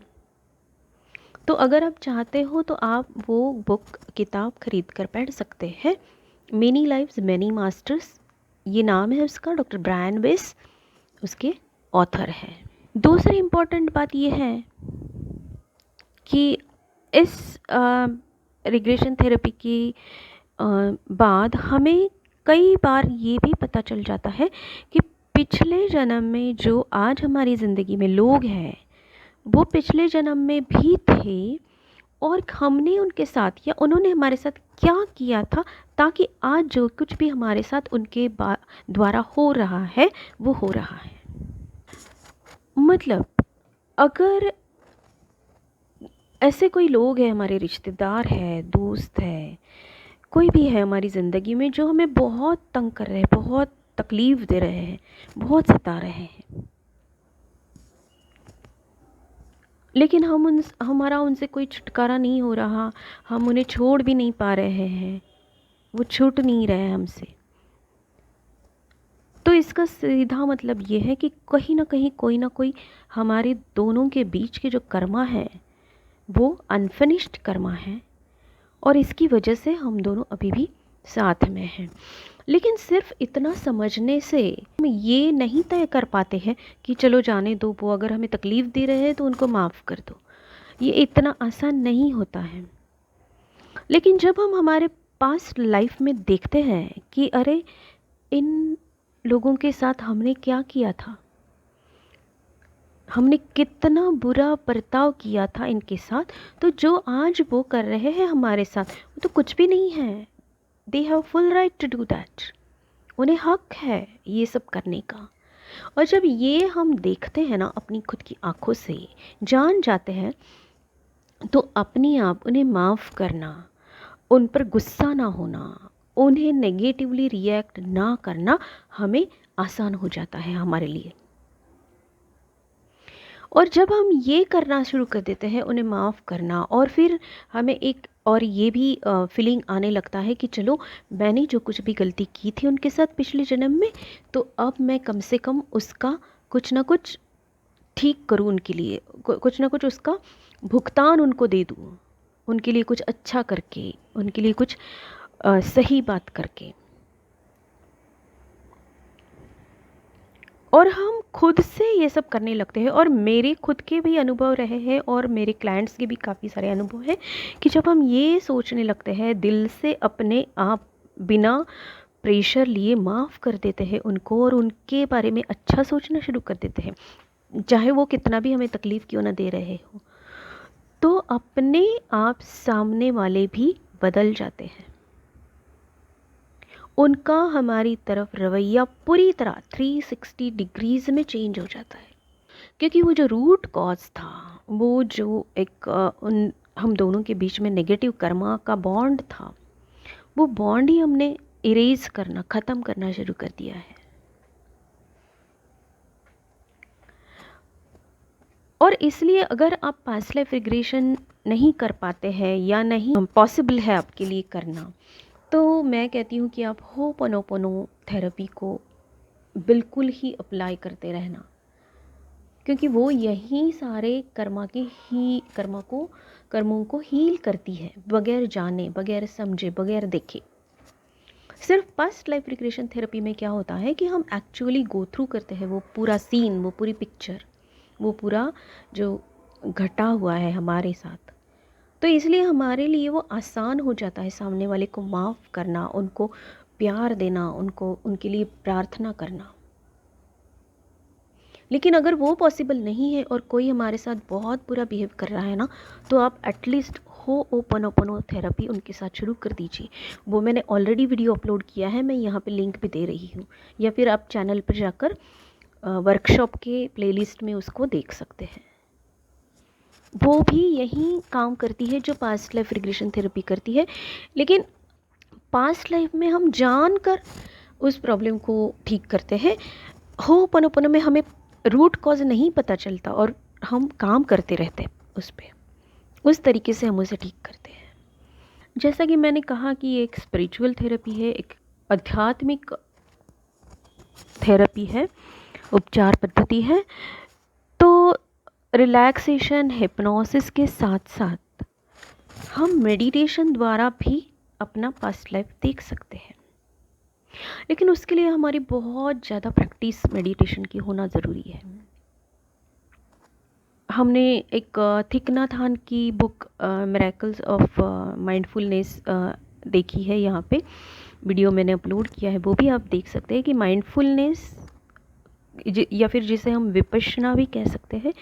तो अगर आप चाहते हो तो आप वो बुक, किताब खरीद कर पढ़ सकते हैं। मेनी लाइव्स मैनी मास्टर्स, ये नाम है उसका, डॉक्टर ब्रायन वेस उसके ऑथर है। दूसरी इम्पॉर्टेंट बात ये है कि इस रिग्रेशन थेरेपी की बाद हमें कई बार ये भी पता चल जाता है कि पिछले जन्म में जो आज हमारी ज़िंदगी में लोग हैं, वो पिछले जन्म में भी थे और हमने उनके साथ या उन्होंने हमारे साथ क्या किया था, ताकि आज जो कुछ भी हमारे साथ उनके द्वारा हो रहा है वो हो रहा है। मतलब अगर ऐसे कोई लोग हैं, हमारे रिश्तेदार है, दोस्त है, कोई भी है हमारी ज़िंदगी में जो हमें बहुत तंग कर रहे हैं, बहुत तकलीफ़ दे रहे हैं, बहुत सता रहे हैं, लेकिन हमारा उनसे कोई छुटकारा नहीं हो रहा, हम उन्हें छोड़ भी नहीं पा रहे हैं, वो छूट नहीं रहे हमसे, तो इसका सीधा मतलब ये है कि कहीं ना कहीं कोई ना कोई हमारे दोनों के बीच के जो कर्मा है वो अनफिनिश्ड कर्मा है और इसकी वजह से हम दोनों अभी भी साथ में हैं। लेकिन सिर्फ इतना समझने से हम ये नहीं तय कर पाते हैं कि चलो जाने दो, वो अगर हमें तकलीफ़ दे रहे हैं तो उनको माफ़ कर दो। ये इतना आसान नहीं होता है। लेकिन जब हम हमारे पास्ट लाइफ में देखते हैं कि अरे इन लोगों के साथ हमने क्या किया था, हमने कितना बुरा बर्ताव किया था इनके साथ, तो जो आज वो कर रहे हैं हमारे साथ वो तो कुछ भी नहीं है। They have full right to do that, उन्हें हक है ये सब करने का। और जब ये हम देखते हैं ना, अपनी खुद की आंखों से जान जाते हैं, तो अपने आप उन्हें माफ़ करना, उन पर गुस्सा ना होना, उन्हें नेगेटिवली रिएक्ट ना करना हमें आसान हो जाता है हमारे लिए। और जब हम ये करना शुरू कर देते हैं, उन्हें माफ़ करना, और फिर हमें एक और ये भी फीलिंग आने लगता है कि चलो मैंने जो कुछ भी गलती की थी उनके साथ पिछले जन्म में, तो अब मैं कम से कम उसका कुछ ना कुछ ठीक करूँ उनके लिए, कुछ ना कुछ उसका भुगतान उनको दे दूँ, उनके लिए कुछ अच्छा करके, उनके लिए कुछ सही बात करके। और हम खुद से ये सब करने लगते हैं। और मेरे खुद के भी अनुभव रहे हैं और मेरे क्लाइंट्स के भी काफ़ी सारे अनुभव हैं कि जब हम ये सोचने लगते हैं दिल से, अपने आप बिना प्रेशर लिए माफ़ कर देते हैं उनको और उनके बारे में अच्छा सोचना शुरू कर देते हैं, चाहे वो कितना भी हमें तकलीफ़ क्यों ना दे रहे हो, तो अपने आप सामने वाले भी बदल जाते हैं। उनका हमारी तरफ रवैया पूरी तरह 360 डिग्रीज में चेंज हो जाता है। क्योंकि वो जो रूट कॉज था, वो जो एक उन हम दोनों के बीच में नेगेटिव कर्मा का बॉन्ड था, वो बॉन्ड ही हमने इरेज करना, ख़त्म करना शुरू कर दिया है। और इसलिए अगर आप पास्ट लाइफ रिग्रेशन नहीं कर पाते हैं या नहीं पॉसिबल है आपके लिए करना, तो मैं कहती हूँ कि आप होपोनोपोनो थेरेपी को बिल्कुल ही अप्लाई करते रहना, क्योंकि वो यही सारे कर्मों को हील करती है, बगैर जाने, बगैर समझे, बगैर देखे। सिर्फ पास्ट लाइफ रिग्रेशन थेरेपी में क्या होता है कि हम एक्चुअली गो थ्रू करते हैं वो पूरा सीन, वो पूरी पिक्चर, वो पूरा जो घटा हुआ है हमारे साथ। तो इसलिए हमारे लिए वो आसान हो जाता है सामने वाले को माफ़ करना, उनको प्यार देना, उनके लिए प्रार्थना करना। लेकिन अगर वो पॉसिबल नहीं है और कोई हमारे साथ बहुत बुरा बिहेव कर रहा है ना, तो आप एटलीस्ट होपोनोपोनो थेरेपी उनके साथ शुरू कर दीजिए। वो मैंने ऑलरेडी वीडियो अपलोड किया है, मैं यहाँ पे लिंक भी दे रही हूँ, या फिर आप चैनल पर जाकर वर्कशॉप के प्लेलिस्ट में उसको देख सकते हैं। वो भी यही काम करती है जो पास्ट लाइफ रिग्रेशन थेरेपी करती है, लेकिन पास्ट लाइफ में हम जानकर उस प्रॉब्लम को ठीक करते हैं। होपोनोपोनो में हमें रूट कॉज नहीं पता चलता और हम काम करते रहते हैं उस पर, उस तरीके से हम उसे ठीक करते हैं। जैसा कि मैंने कहा कि ये एक स्पिरिचुअल थेरेपी है, एक आध्यात्मिक थेरेपी है, उपचार पद्धति है। तो रिलैक्सेशन, हिप्नोसिस के साथ साथ हम मेडिटेशन द्वारा भी अपना पास्ट लाइफ देख सकते हैं, लेकिन उसके लिए हमारी बहुत ज़्यादा प्रैक्टिस मेडिटेशन की होना ज़रूरी है। हमने एक थिक नथ हान की बुक मिरेकल्स ऑफ माइंडफुलनेस देखी है, यहाँ पे वीडियो मैंने अपलोड किया है, वो भी आप देख सकते हैं कि माइंडफुलनेस या फिर जिसे हम विपश्यना भी कह सकते हैं,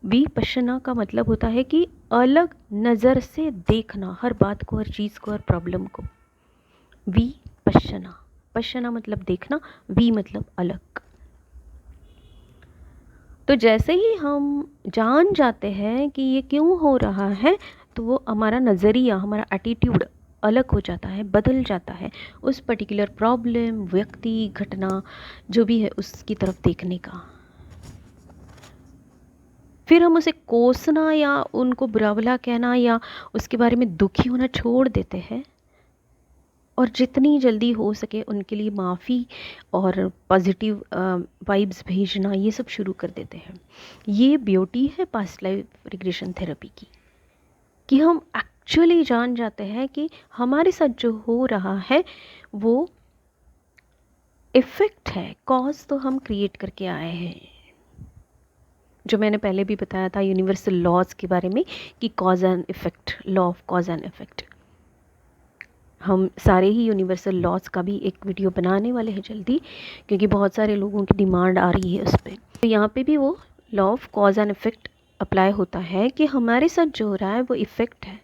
विपश्यना का मतलब होता है कि अलग नज़र से देखना हर बात को, हर चीज़ को, हर प्रॉब्लम को। विपश्यना, पश्यना मतलब देखना, वी मतलब अलग। तो जैसे ही हम जान जाते हैं कि ये क्यों हो रहा है, तो वो हमारा नज़रिया, हमारा एटीट्यूड अलग हो जाता है, बदल जाता है उस पर्टिकुलर प्रॉब्लम, व्यक्ति, घटना जो भी है उसकी तरफ देखने का। फिर हम उसे कोसना या उनको बुरा भला कहना या उसके बारे में दुखी होना छोड़ देते हैं, और जितनी जल्दी हो सके उनके लिए माफ़ी और पॉजिटिव वाइब्स भेजना, ये सब शुरू कर देते हैं। ये ब्यूटी है पास्ट लाइफ रिग्रेशन थेरेपी की, कि हम एक्चुअली जान जाते हैं कि हमारे साथ जो हो रहा है वो इफ़ेक्ट है, कॉज तो हम क्रिएट करके आए हैं। जो मैंने पहले भी बताया था यूनिवर्सल लॉज के बारे में कि cause and effect, law of cause and effect. हम सारे ही यूनिवर्सल लॉज का भी एक वीडियो बनाने वाले हैं जल्दी, क्योंकि बहुत सारे लोगों की डिमांड आ रही है उस पर। तो यहाँ पे भी वो law of cause and effect apply होता है कि हमारे साथ जो हो रहा है वो इफ़ेक्ट है,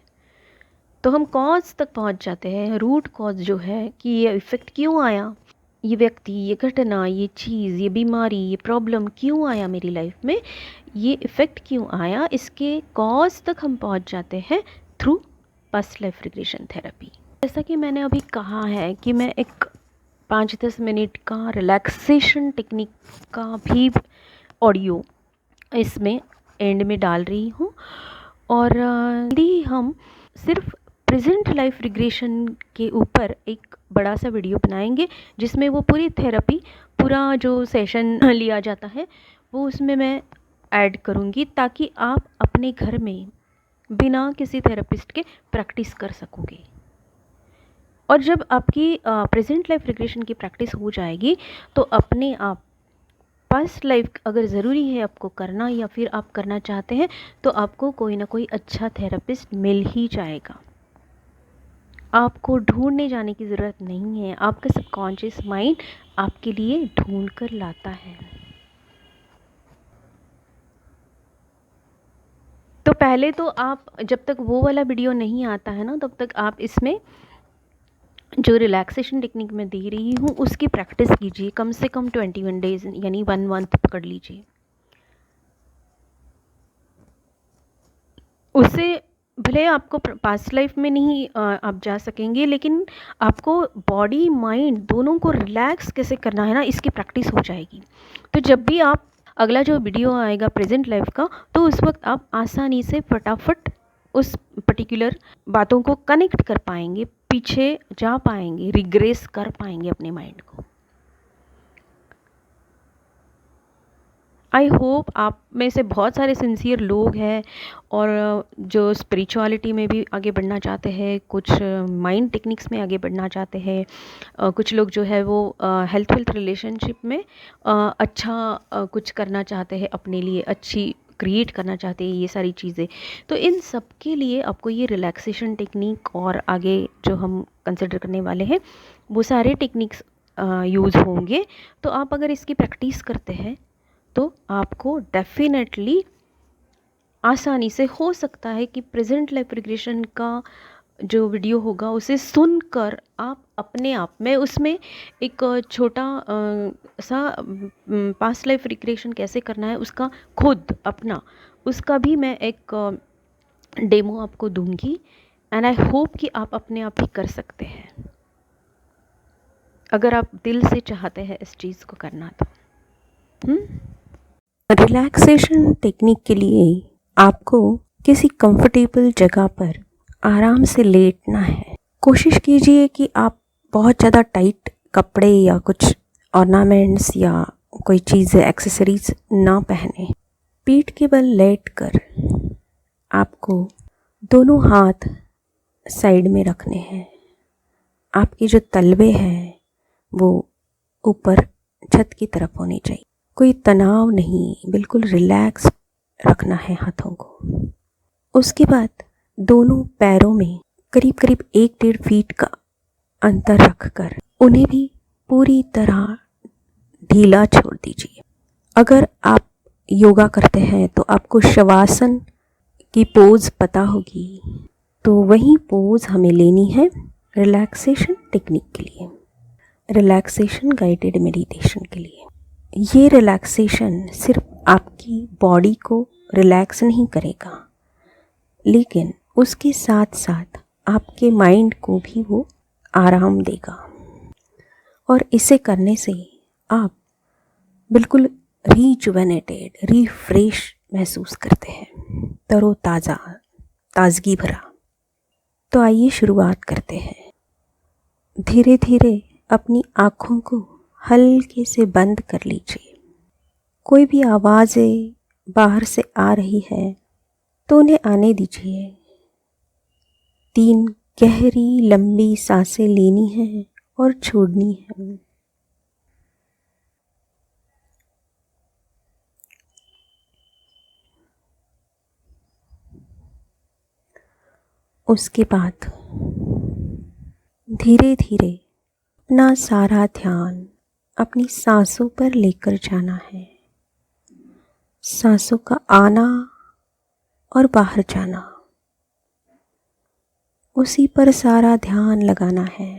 तो हम कॉज तक पहुँच जाते हैं, रूट कॉज जो है कि ये इफ़ेक्ट क्यों आया, ये व्यक्ति, ये घटना, ये चीज़, ये बीमारी, ये प्रॉब्लम क्यों आया मेरी लाइफ में, ये इफ़ेक्ट क्यों आया, इसके कॉज तक हम पहुँच जाते हैं through past life regression therapy. जैसा कि मैंने अभी कहा है कि मैं एक 5-10 मिनट का रिलैक्सेशन टेक्निक का भी ऑडियो इसमें एंड में डाल रही हूँ, और यदि हम सिर्फ प्रेजेंट लाइफ रिग्रेशन के ऊपर एक बड़ा सा वीडियो बनाएंगे जिसमें वो पूरी थेरेपी, पूरा जो सेशन लिया जाता है वो उसमें मैं ऐड करूँगी, ताकि आप अपने घर में बिना किसी थेरेपिस्ट के प्रैक्टिस कर सकोगे। और जब आपकी प्रेजेंट लाइफ रिग्रेशन की प्रैक्टिस हो जाएगी तो अपने आप पास्ट लाइफ अगर ज़रूरी है आपको करना या फिर आप करना चाहते हैं तो आपको कोई ना कोई अच्छा थेरेपिस्ट मिल ही जाएगा। आपको ढूंढने जाने की ज़रूरत नहीं है, आपका सबकॉन्शियस माइंड आपके लिए ढूंढ कर लाता है। तो पहले तो आप जब तक वो वाला वीडियो नहीं आता है ना तब तक आप इसमें जो रिलैक्सेशन टेक्निक मैं दे रही हूँ उसकी प्रैक्टिस कीजिए, कम से कम 21 डेज यानी 1 मंथ पकड़ लीजिए। उससे भले आपको पास्ट लाइफ में नहीं आप जा सकेंगे, लेकिन आपको बॉडी माइंड दोनों को रिलैक्स कैसे करना है ना इसकी प्रैक्टिस हो जाएगी। तो जब भी आप अगला जो वीडियो आएगा प्रेजेंट लाइफ का, तो उस वक्त आप आसानी से फटाफट उस पर्टिकुलर बातों को कनेक्ट कर पाएंगे, पीछे जा पाएंगे, रिग्रेस कर पाएंगे अपने माइंड को। आई होप आप में से बहुत सारे सिंसियर लोग हैं और जो स्पिरिचुअलिटी में भी आगे बढ़ना चाहते हैं, कुछ माइंड टेक्निक्स में आगे बढ़ना चाहते हैं, कुछ लोग जो है वो हेल्थ रिलेशनशिप में अच्छा कुछ करना चाहते हैं, अपने लिए अच्छी क्रिएट करना चाहते हैं, ये सारी चीज़ें। तो इन सब के लिए आपको ये रिलैक्सेशन टेक्निक और आगे जो हम कंसिडर करने वाले हैं वो सारे टेक्निक्स यूज़ होंगे। तो आप अगर इसकी प्रैक्टिस करते हैं तो आपको डेफिनेटली आसानी से हो सकता है कि प्रेजेंट लाइफ रिग्रेशन का जो वीडियो होगा उसे सुनकर आप अपने आप में उसमें एक छोटा सा पास्ट लाइफ रिग्रेशन कैसे करना है उसका खुद अपना उसका भी मैं एक डेमो आपको दूंगी। एंड आई होप कि आप अपने आप ही कर सकते हैं अगर आप दिल से चाहते हैं इस चीज़ को करना तो। रिलैक्सेशन टेक्निक के लिए आपको किसी कंफर्टेबल जगह पर आराम से लेटना है। कोशिश कीजिए कि आप बहुत ज़्यादा टाइट कपड़े या कुछ ऑर्नामेंट्स या कोई चीज़ एक्सेसरीज ना पहने। पीठ के बल लेटकर आपको दोनों हाथ साइड में रखने हैं। आपके जो तलवे हैं वो ऊपर छत की तरफ होने चाहिए। कोई तनाव नहीं, बिल्कुल रिलैक्स रखना है हाथों को। उसके बाद दोनों पैरों में करीब करीब 1-1.5 फीट का अंतर रखकर उन्हें भी पूरी तरह ढीला छोड़ दीजिए। अगर आप योगा करते हैं तो आपको शवासन की पोज पता होगी, तो वही पोज हमें लेनी है रिलैक्सेशन टेक्निक के लिए, रिलैक्सेशन गाइडेड मेडिटेशन के लिए। ये रिलैक्सेशन सिर्फ आपकी बॉडी को रिलैक्स नहीं करेगा, लेकिन उसके साथ साथ आपके माइंड को भी वो आराम देगा। और इसे करने से आप बिल्कुल रीजुवेनेटेड, रिफ्रेश महसूस करते हैं, तरोताज़ा, ताजगी भरा। तो आइए शुरुआत करते हैं। धीरे धीरे अपनी आँखों को हल्के से बंद कर लीजिए। कोई भी आवाज़ें बाहर से आ रही है तो उन्हें आने दीजिए। 3 गहरी लंबी सांसें लेनी है और छोड़नी है। उसके बाद धीरे धीरे अपना सारा ध्यान अपनी सांसों पर लेकर जाना है। सांसों का आना और बाहर जाना, उसी पर सारा ध्यान लगाना है।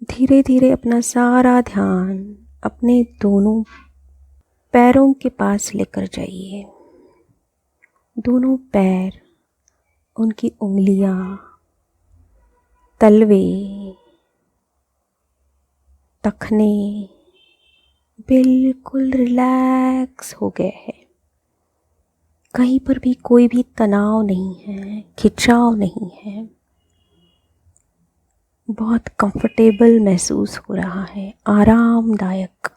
धीरे धीरे अपना सारा ध्यान अपने दोनों पैरों के पास लेकर जाइए। दोनों पैर, उनकी उंगलियां, तलवे, टखने बिल्कुल रिलैक्स हो गए हैं। कहीं पर भी कोई भी तनाव नहीं है, खिंचाव नहीं है। बहुत कंफर्टेबल महसूस हो रहा है, आरामदायक।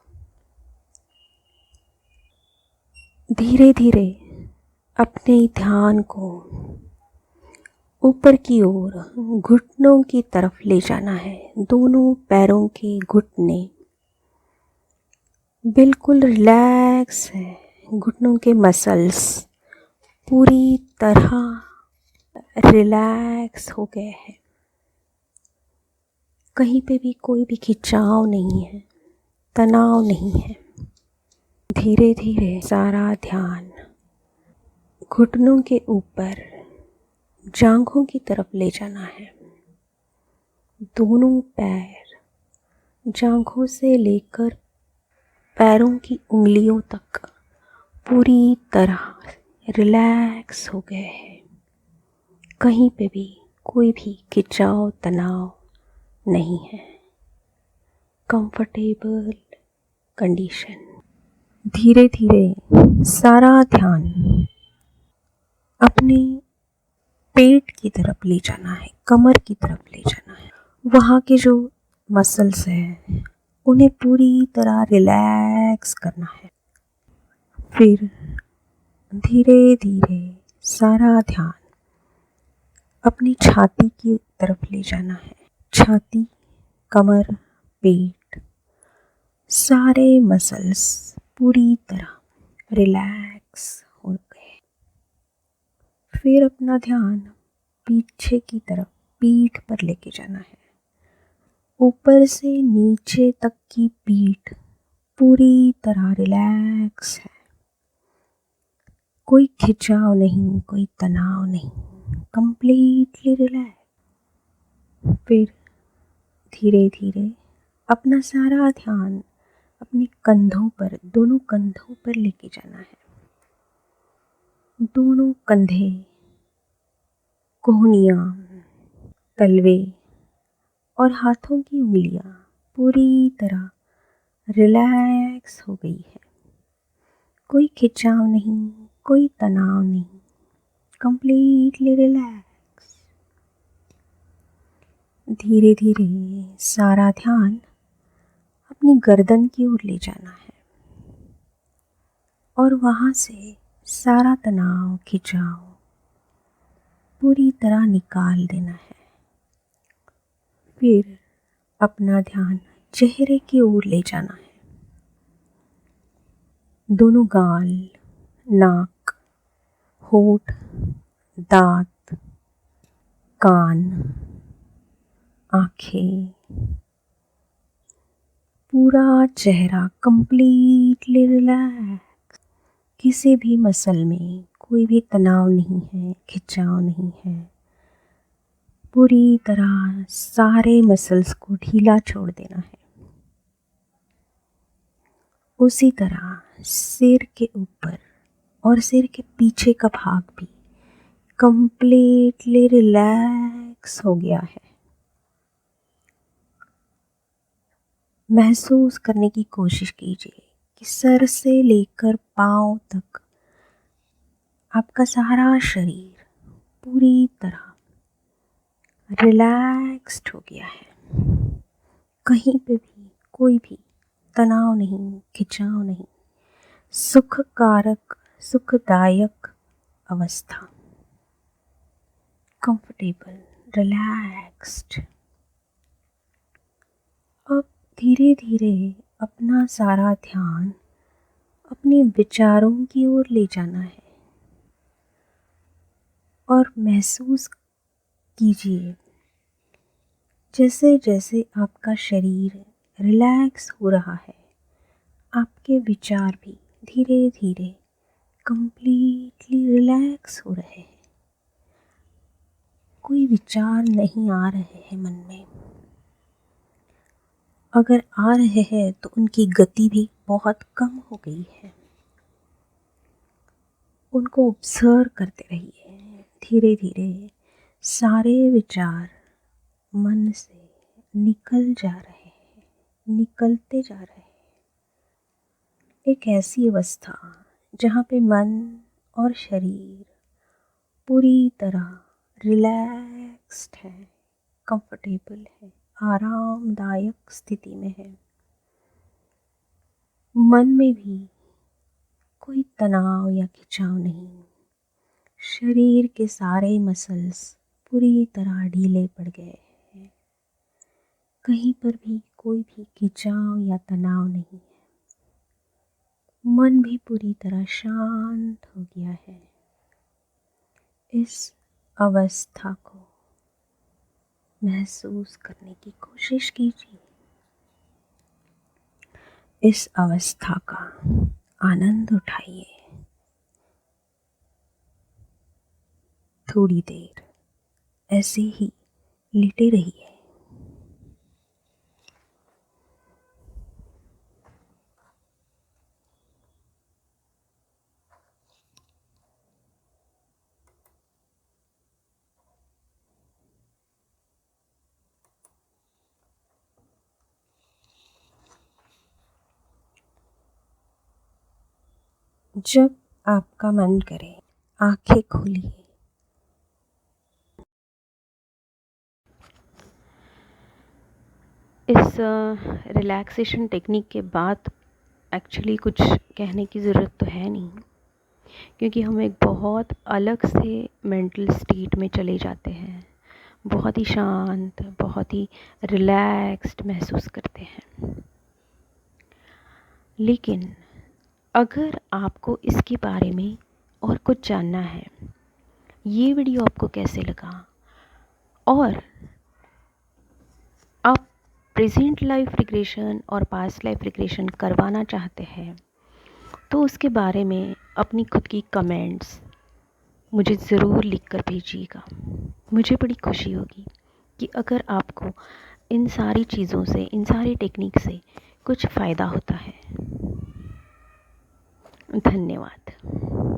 धीरे धीरे अपने ध्यान को ऊपर की ओर घुटनों की तरफ ले जाना है। दोनों पैरों के घुटने बिल्कुल रिलैक्स है। घुटनों के मसल्स पूरी तरह रिलैक्स हो गए हैं। कहीं पे भी कोई भी खिंचाव नहीं है, तनाव नहीं है। धीरे धीरे सारा ध्यान घुटनों के ऊपर जांघों की तरफ ले जाना है। दोनों पैर जांघों से लेकर पैरों की उंगलियों तक पूरी तरह रिलैक्स हो गए हैं। कहीं पे भी कोई भी खिंचाव तनाव नहीं है। Comfortable condition. धीरे धीरे सारा ध्यान अपने पेट की तरफ ले जाना है, कमर की तरफ ले जाना है। वहाँ के जो मसल्स हैं उन्हें पूरी तरह रिलैक्स करना है। फिर धीरे धीरे सारा ध्यान अपनी छाती की तरफ ले जाना है। छाती, कमर, पेट, सारे मसल्स पूरी तरह रिलैक्स हो गए। फिर अपना ध्यान पीछे की तरफ पीठ पर लेके जाना है। ऊपर से नीचे तक की पीठ पूरी तरह रिलैक्स है। कोई खिंचाव नहीं, कोई तनाव नहीं, कंप्लीटली रिलैक्स। फिर धीरे धीरे अपना सारा ध्यान अपने कंधों पर, दोनों कंधों पर लेके जाना है। दोनों कंधे, कोहनियाँ, तलवे और हाथों की उंगलियां पूरी तरह रिलैक्स हो गई है। कोई खिंचाव नहीं, कोई तनाव नहीं, कंप्लीटली रिलैक्स। धीरे धीरे सारा ध्यान अपनी गर्दन की ओर ले जाना है और वहाँ से सारा तनाव, खिंचाव पूरी तरह निकाल देना है। फिर अपना ध्यान चेहरे की ओर ले जाना है। दोनों गाल, नाक, होठ, दांत, कान, आँखें, पूरा चेहरा कंप्लीटली रिलैक्स। किसी भी मसल में कोई भी तनाव नहीं है, खिंचाव नहीं है। पूरी तरह सारे मसल्स को ढीला छोड़ देना है। उसी तरह सिर के ऊपर और सिर के पीछे का भाग भी कंप्लीटली रिलैक्स हो गया है। महसूस करने की कोशिश कीजिए कि सर से लेकर पाँव तक आपका सारा शरीर पूरी तरह रिलैक्स्ड हो गया है। कहीं पे भी कोई भी तनाव नहीं, खिंचाव नहीं, सुखकारक, सुखदायक अवस्था, कंफर्टेबल, रिलैक्स्ड। अब धीरे धीरे अपना सारा ध्यान अपने विचारों की ओर ले जाना है और महसूस कीजिए जैसे जैसे आपका शरीर रिलैक्स हो रहा है, आपके विचार भी धीरे धीरे कंप्लीटली रिलैक्स हो रहे हैं। कोई विचार नहीं आ रहे हैं मन में। अगर आ रहे हैं तो उनकी गति भी बहुत कम हो गई है। उनको ऑब्जर्व करते रहिए। धीरे धीरे सारे विचार मन से निकल जा रहे हैं, निकलते जा रहे हैं। एक ऐसी अवस्था जहाँ पे मन और शरीर पूरी तरह रिलैक्स्ड है, कंफर्टेबल है, आरामदायक स्थिति में है। मन में भी कोई तनाव या खिंचाव नहीं। शरीर के सारे मसल्स पूरी तरह ढीले पड़ गए हैं। कहीं पर भी कोई भी खिंचाव या तनाव नहीं है। मन भी पूरी तरह शांत हो गया है। इस अवस्था को महसूस करने की कोशिश कीजिए। इस अवस्था का आनंद उठाइए। थोड़ी देर ऐसे ही लेटे रहिए। जब आपका मन करे आंखें खोलिए। इस रिलैक्सेशन टेक्निक के बाद एक्चुअली कुछ कहने की ज़रूरत तो है नहीं, क्योंकि हम एक बहुत अलग से मेंटल स्टेट में चले जाते हैं। बहुत ही शांत, बहुत ही रिलैक्स्ड महसूस करते हैं। लेकिन अगर आपको इसके बारे में और कुछ जानना है, ये वीडियो आपको कैसे लगा और आप प्रेजेंट लाइफ रिग्रेशन और पास्ट लाइफ रिग्रेशन करवाना चाहते हैं, तो उसके बारे में अपनी खुद की कमेंट्स मुझे ज़रूर लिख कर भेजिएगा। मुझे बड़ी खुशी होगी कि अगर आपको इन सारी चीज़ों से, इन सारी टेक्निक से कुछ फ़ायदा होता है। धन्यवाद।